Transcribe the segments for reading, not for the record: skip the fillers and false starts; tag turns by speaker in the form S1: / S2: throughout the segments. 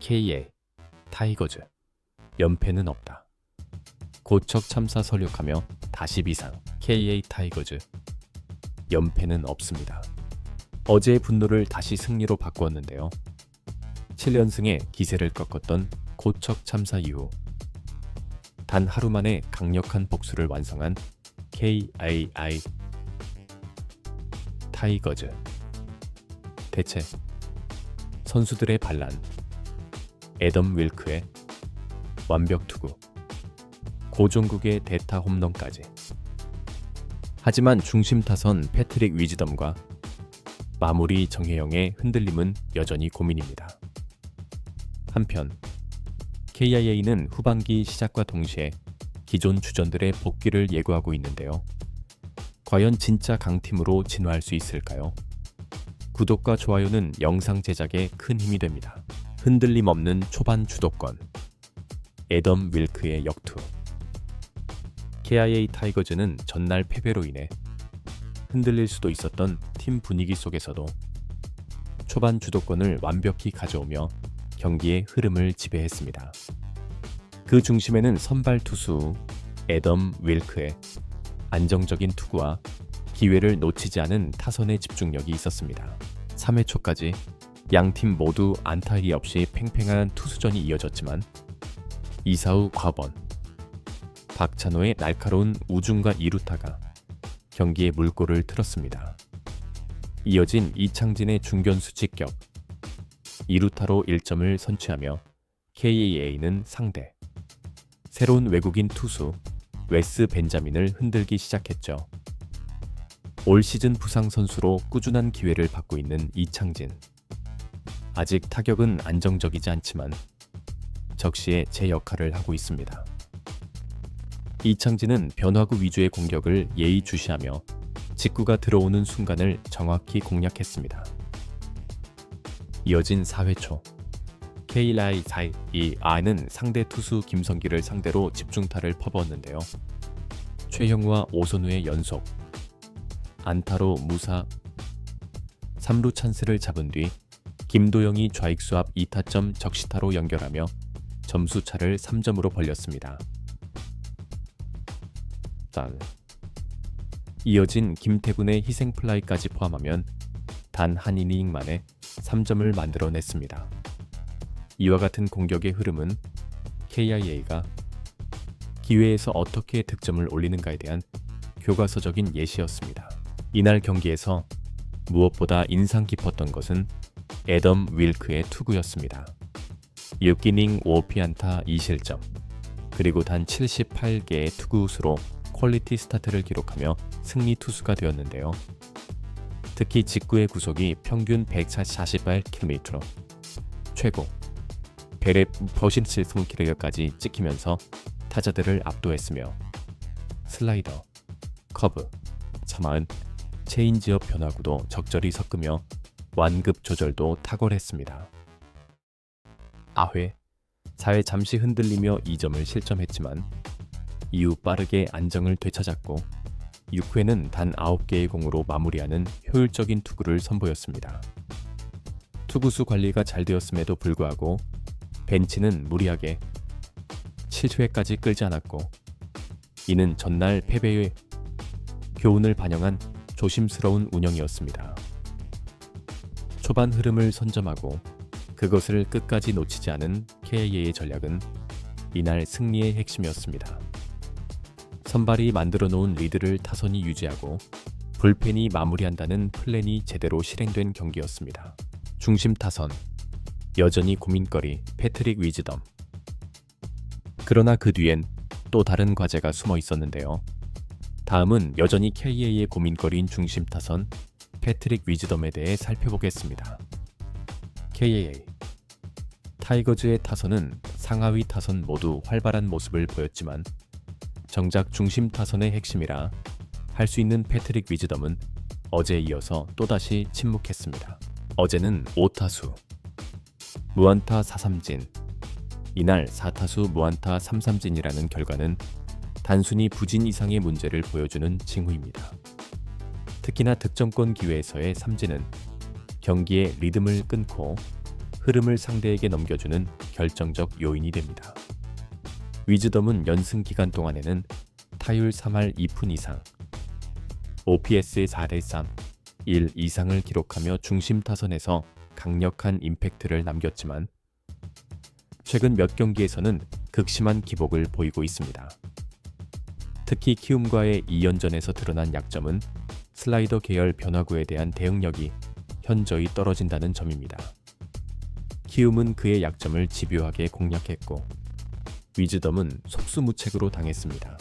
S1: KA 타이거즈 연패는 없다. 고척 참사 설욕하며 다시 비상. KA 타이거즈 연패는 없습니다. 어제의 분노를 다시 승리로 바꾸었는데요. 7연승에 기세를 꺾었던 고척 참사 이후 단 하루 만에 강력한 복수를 완성한 KAI 타이거즈. 대체 선수들의 반란, 애덤 윌크의 완벽 투구, 고종국의 대타 홈런까지. 하지만 중심 타선 패트릭 위즈덤과 마무리 정혜영의 흔들림은 여전히 고민입니다. 한편 KIA는 후반기 시작과 동시에 기존 주전들의 복귀를 예고하고 있는데요. 과연 진짜 강팀으로 진화할 수 있을까요? 구독과 좋아요는 영상 제작에 큰 힘이 됩니다. 흔들림 없는 초반 주도권, 애덤 윌크의 역투. KIA 타이거즈는 전날 패배로 인해 흔들릴 수도 있었던 팀 분위기 속에서도 초반 주도권을 완벽히 가져오며 경기의 흐름을 지배했습니다. 그 중심에는 선발 투수 애덤 윌크의 안정적인 투구와 기회를 놓치지 않은 타선의 집중력이 있었습니다. 3회 초까지 양팀 모두 안타일이 없이 팽팽한 투수전이 이어졌지만 2사후 과번, 박찬호의 날카로운 우중과 2루타가 경기에 물꼬를 틀었습니다. 이어진 이창진의 중견수 직격, 2루타로 1점을 선취하며 KAA는 상대 새로운 외국인 투수 웨스 벤자민을 흔들기 시작했죠. 올 시즌 부상 선수로 꾸준한 기회를 받고 있는 이창진. 아직 타격은 안정적이지 않지만 적시에 제 역할을 하고 있습니다. 이창진은 변화구 위주의 공격을 예의주시하며 직구가 들어오는 순간을 정확히 공략했습니다. 이어진 4회 초 KIA는 상대 투수 김성기를 상대로 집중타를 퍼부었는데요. 최형우와 오선우의 연속 안타로 무사 3루 찬스를 잡은 뒤 김도영이 좌익수 앞 2타점 적시타로 연결하며 점수차를 3점으로 벌렸습니다. 이어진 김태군의 희생플라이까지 포함하면 단 한 이닝 만에 3점을 만들어냈습니다. 이와 같은 공격의 흐름은 KIA가 기회에서 어떻게 득점을 올리는가에 대한 교과서적인 예시였습니다. 이날 경기에서 무엇보다 인상 깊었던 것은 애덤 윌크의 투구였습니다. 6이닝 5피안타 2실점, 그리고 단 78개의 투구수로 퀄리티 스타트를 기록하며 승리 투수가 되었는데요. 특히 직구의 구속이 평균 148km, 최고 배랩 버신칠 스무키르까지 찍히면서 타자들을 압도했으며 슬라이더, 커브, 차마은, 체인지업 변화구도 적절히 섞으며 완급 조절도 탁월했습니다. 9회, 4회 잠시 흔들리며 2점을 실점했지만 이후 빠르게 안정을 되찾았고 6회는 단 9개의 공으로 마무리하는 효율적인 투구를 선보였습니다. 투구수 관리가 잘 되었음에도 불구하고 벤치는 무리하게 7회까지 끌지 않았고 이는 전날 패배의 교훈을 반영한 조심스러운 운영이었습니다. 초반 흐름을 선점하고 그것을 끝까지 놓치지 않은 KIA의 전략은 이날 승리의 핵심이었습니다. 선발이 만들어 놓은 리드를 타선이 유지하고 불펜이 마무리한다는 플랜이 제대로 실행된 경기였습니다. 중심 타선, 여전히 고민거리 패트릭 위즈덤. 그러나 그 뒤엔 또 다른 과제가 숨어 있었는데요. 다음은 여전히 KIA의 고민거리인 중심 타선 패트릭 위즈덤에 대해 살펴보겠습니다. KIA 타이거즈의 타선은 상하위 타선 모두 활발한 모습을 보였지만 정작 중심 타선의 핵심이라 할 수 있는 패트릭 위즈덤은 어제에 이어서 또다시 침묵했습니다. 어제는 5타수 무안타 4삼진, 이날 4타수 무안타 3삼진이라는 결과는 단순히 부진 이상의 문제를 보여주는 징후입니다. 특히나 득점권 기회에서의 삼진은 경기의 리듬을 끊고 흐름을 상대에게 넘겨주는 결정적 요인이 됩니다. 위즈덤은 연승 기간 동안에는 타율 3할 2푼 이상, OPS의 4대 3, 1 이상을 기록하며 중심 타선에서 강력한 임팩트를 남겼지만 최근 몇 경기에서는 극심한 기복을 보이고 있습니다. 특히 키움과의 2연전에서 드러난 약점은 슬라이더 계열 변화구에 대한 대응력이 현저히 떨어진다는 점입니다. 키움은 그의 약점을 집요하게 공략했고 위즈덤은 속수무책으로 당했습니다.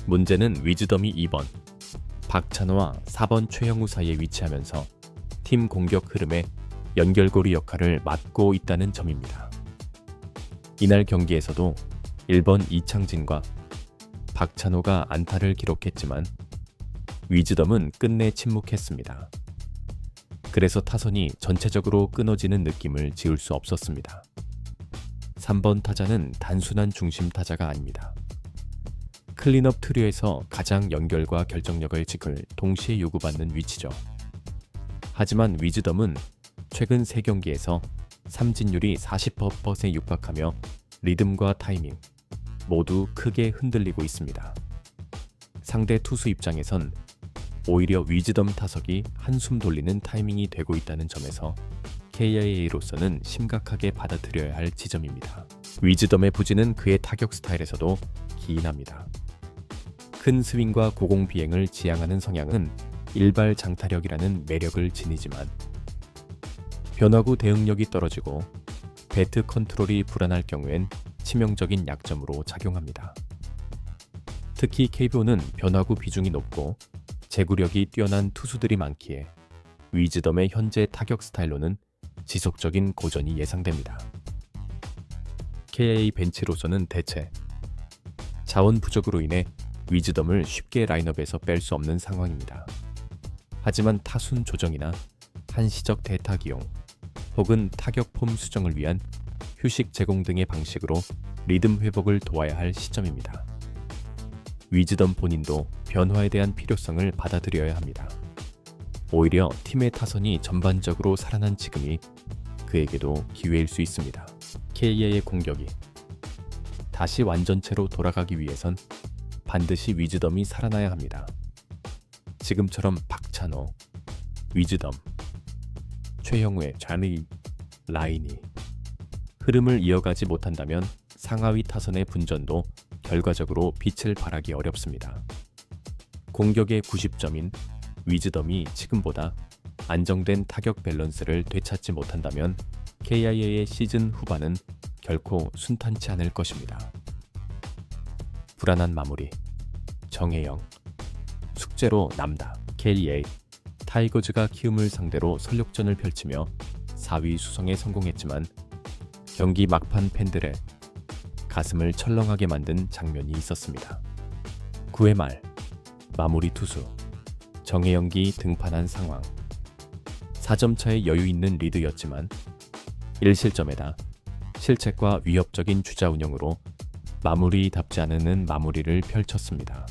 S1: 문제는 위즈덤이 2번, 박찬호와 4번 최영우 사이에 위치하면서 팀 공격 흐름의 연결고리 역할을 맡고 있다는 점입니다. 이날 경기에서도 1번 이창진과 박찬호가 안타를 기록했지만 위즈덤은 끝내 침묵했습니다. 그래서 타선이 전체적으로 끊어지는 느낌을 지울 수 없었습니다. 3번 타자는 단순한 중심 타자가 아닙니다. 클린업 트리오에서 가장 연결과 결정력을 동시에 요구받는 위치죠. 하지만 위즈덤은 최근 3경기에서 삼진율이 40%에 육박하며 리듬과 타이밍 모두 크게 흔들리고 있습니다. 상대 투수 입장에선 오히려 위즈덤 타석이 한숨 돌리는 타이밍이 되고 있다는 점에서 KIA로서는 심각하게 받아들여야 할 지점입니다. 위즈덤의 부진은 그의 타격 스타일에서도 기인합니다. 큰 스윙과 고공 비행을 지향하는 성향은 일발 장타력이라는 매력을 지니지만 변화구 대응력이 떨어지고 배트 컨트롤이 불안할 경우엔 치명적인 약점으로 작용합니다. 특히 KBO는 변화구 비중이 높고 제구력이 뛰어난 투수들이 많기에 위즈덤의 현재 타격 스타일로는 지속적인 고전이 예상됩니다. KIA 벤치로서는 대체 자원 부족으로 인해 위즈덤을 쉽게 라인업에서 뺄 수 없는 상황입니다. 하지만 타순 조정이나 한시적 대타 기용 혹은 타격 폼 수정을 위한 휴식 제공 등의 방식으로 리듬 회복을 도와야 할 시점입니다. 위즈덤 본인도 변화에 대한 필요성을 받아들여야 합니다. 오히려 팀의 타선이 전반적으로 살아난 지금이 그에게도 기회일 수 있습니다. KIA의 공격이 다시 완전체로 돌아가기 위해선 반드시 위즈덤이 살아나야 합니다. 지금처럼 박찬호, 위즈덤, 최형우의 좌리 라인이 흐름을 이어가지 못한다면 상하위 타선의 분전도 결과적으로 빛을 발하기 어렵습니다. 공격의 90점인 위즈덤이 지금보다 안정된 타격 밸런스를 되찾지 못한다면 KIA의 시즌 후반은 결코 순탄치 않을 것입니다. 불안한 마무리, 정혜영, 숙제로 남다, KIA, 타이거즈가 키움을 상대로 설욕전을 펼치며 4위 수성에 성공했지만 경기 막판 팬들의 가슴을 철렁하게 만든 장면이 있었습니다. 9회 말 마무리 투수 정혜영이 등판한 상황 4점 차의 여유 있는 리드였지만 1실점에다 실책과 위협적인 주자 운영으로 마무리답지 않은 마무리를 펼쳤습니다.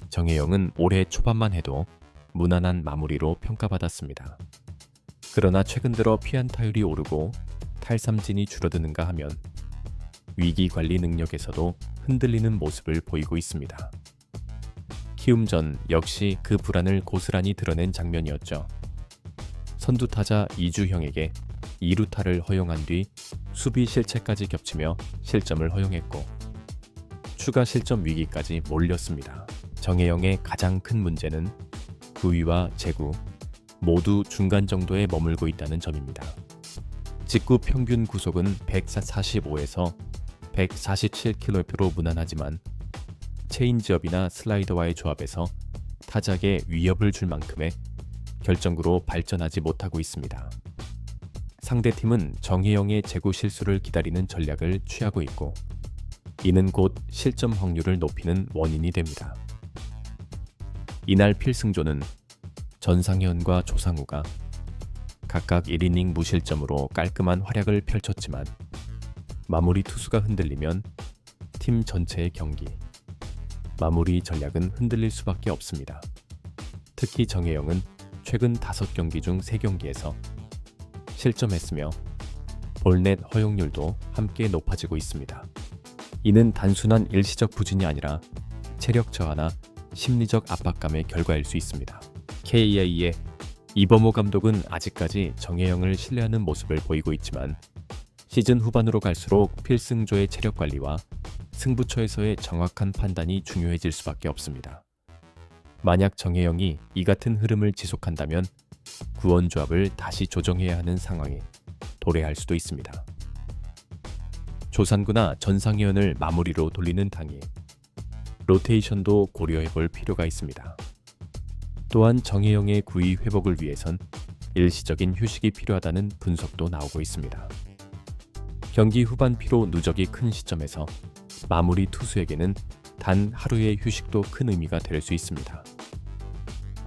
S1: 정혜영은 올해 초반만 해도 무난한 마무리로 평가받았습니다. 그러나 최근 들어 피안타율이 오르고 탈삼진이 줄어드는가 하면 위기 관리 능력에서도 흔들리는 모습을 보이고 있습니다. 키움전 역시 그 불안을 고스란히 드러낸 장면이었죠. 선두타자 이주형에게 2루타를 허용한 뒤 수비 실책까지 겹치며 실점을 허용했고 추가 실점 위기까지 몰렸습니다. 정혜영의 가장 큰 문제는 구위와 제구 모두 중간 정도에 머물고 있다는 점입니다. 직구 평균 구속은 145에서 147km로 무난하지만 체인지업이나 슬라이더와의 조합에서 타작에 위협을 줄 만큼의 결정구로 발전하지 못하고 있습니다. 상대팀은 정혜영의 제구 실수를 기다리는 전략을 취하고 있고 이는 곧 실점 확률을 높이는 원인이 됩니다. 이날 필승조는 전상현과 조상우가 각각 1이닝 무실점으로 깔끔한 활약을 펼쳤지만 마무리 투수가 흔들리면 팀 전체의 경기, 마무리 전략은 흔들릴 수밖에 없습니다. 특히 정혜영은 최근 5경기 중 3경기에서 실점했으며 볼넷 허용률도 함께 높아지고 있습니다. 이는 단순한 일시적 부진이 아니라 체력 저하나 심리적 압박감의 결과일 수 있습니다. KIA의 이범호 감독은 아직까지 정혜영을 신뢰하는 모습을 보이고 있지만 시즌 후반으로 갈수록 필승조의 체력 관리와 승부처에서의 정확한 판단이 중요해질 수밖에 없습니다. 만약 정혜영이 이 같은 흐름을 지속한다면 구원조합을 다시 조정해야 하는 상황에 도래할 수도 있습니다. 조산구나 전상현을 마무리로 돌리는 당일 로테이션도 고려해볼 필요가 있습니다. 또한 정혜영의 구위 회복을 위해선 일시적인 휴식이 필요하다는 분석도 나오고 있습니다. 경기 후반 피로 누적이 큰 시점에서 마무리 투수에게는 단 하루의 휴식도 큰 의미가 될 수 있습니다.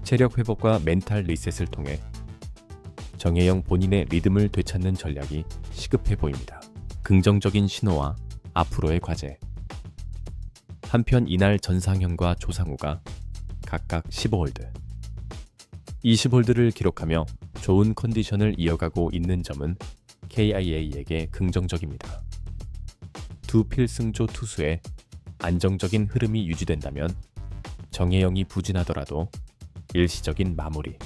S1: 체력 회복과 멘탈 리셋을 통해 정혜영 본인의 리듬을 되찾는 전략이 시급해 보입니다. 긍정적인 신호와 앞으로의 과제. 한편 이날 전상현과 조상우가 각각 15홀드, 20홀드를 기록하며 좋은 컨디션을 이어가고 있는 점은 KIA에게 긍정적입니다. 두 필승조 투수의 안정적인 흐름이 유지된다면 정혜영이 부진하더라도 일시적인 마무리,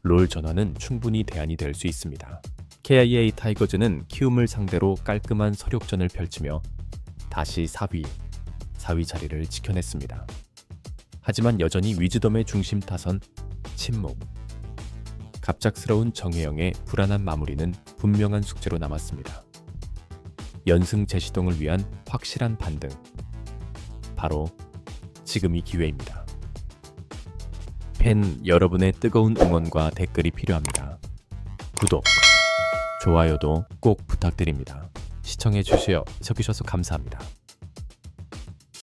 S1: 롤 전환은 충분히 대안이 될 수 있습니다. KIA 타이거즈는 키움을 상대로 깔끔한 서력전을 펼치며 다시 4위 자리를 지켜냈습니다. 하지만 여전히 위즈덤의 중심 타선 침묵, 갑작스러운 정혜영의 불안한 마무리는 분명한 숙제로 남았습니다. 연승 재시동을 위한 확실한 반등, 바로 지금이 기회입니다. 팬 여러분의 뜨거운 응원과 댓글이 필요합니다. 구독, 좋아요도 꼭 부탁드립니다. 시청해주셔서 감사합니다.